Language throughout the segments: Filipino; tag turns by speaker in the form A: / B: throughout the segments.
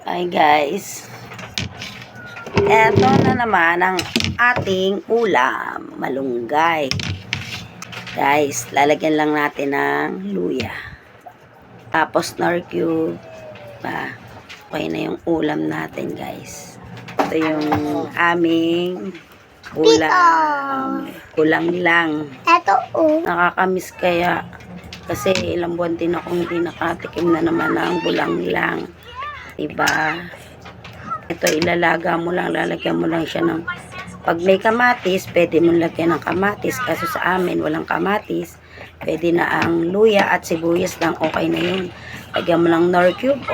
A: Hi guys, eto na naman ang ating ulam, malunggay. Guys, lalagyan lang natin ng luya, tapos nor cube pa. Okay na yung ulam natin guys. Ito yung aming ulam, kulang lang.
B: Eto
A: Nakakamiss kaya kasi ilang buwan din ako hindi nakatikim na naman ng bulang lang. Diba? Ito ilalaga mo lang, lalagyan mo lang siya ng, pag may kamatis, pwede mo lagyan ng kamatis. Kaso sa amin, walang kamatis. Pwede na ang luya at sibuyas lang, okay na yun. Lagyan mo lang nor cube,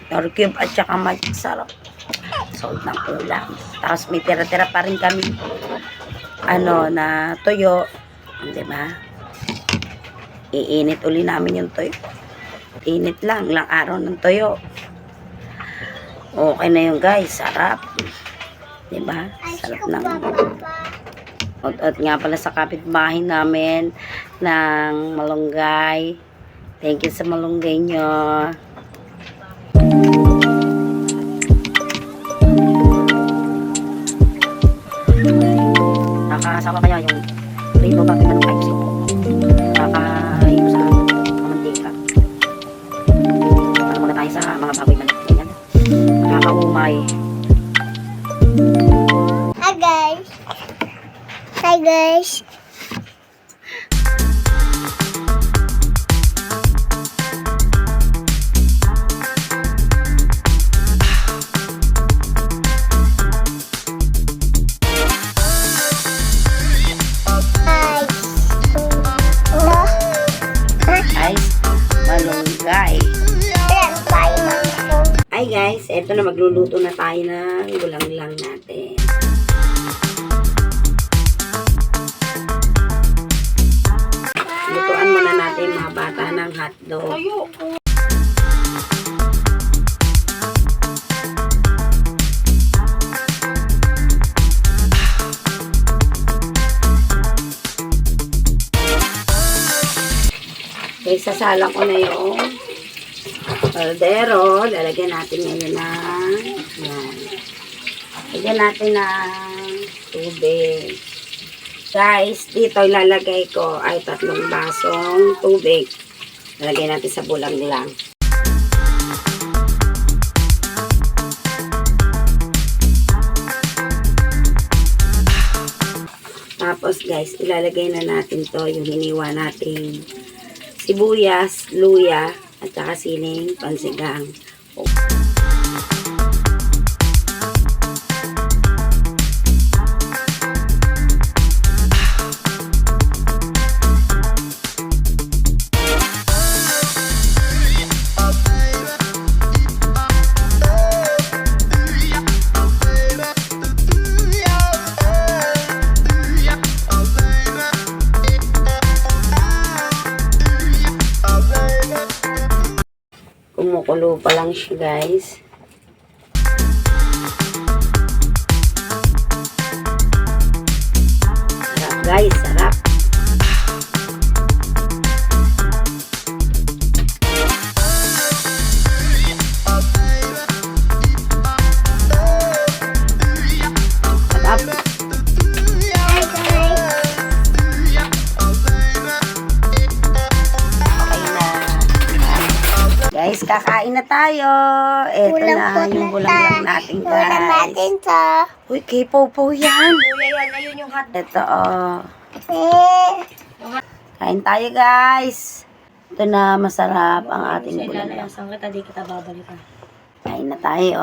A: nor cube at saka masarap. Salt ng ulam. Tapos may tira-tira pa rin kami, na toyo. Diba? Iinit uli namin yung toyo. Init lang, ilang araw ng toyo. Okay na yun guys, sarap. Diba? Sarap ng ot-ot nga pala sa kapitbahay namin ng malunggay. Thank you sa malunggay nyo. Nakakasawa kaya yung prito bakit malunggay kasi nakakahiyo sa mantika. Para muna tayo sa mga baboy mantika. Nakakaumay.
B: Hi guys. Hi guys.
A: Malunggay. Hi guys, eto na magluluto na tayo ng gulang-lang natin. Lutuan muna natin mga bata ng hotdog. Okay, sasalang ko na yung kaldero. Lalagyan natin ngayon ng yan. Lagyan natin ng tubig. Guys, dito ilalagay ko ay 3 basong tubig. Lalagay natin sa bulang lang. Tapos guys, ilalagay na natin to yung hiniwa natin sibuyas, luya, at saka siling pansigang. Kumukulo pa lang siya guys. Sarap guys, sarap. Sarap. Guys, kakain na tayo. Eto na yung bulang-lang natin, guys.
B: Ulam natin sa...
A: Uy, kipo-po yan.
B: Kuya yan, ayun yung hot.
A: Ito, Kain tayo, guys. Ito na, masarap ang ating bulang-lang.
B: Saan kita, di kita babalikan.
A: Kain na tayo,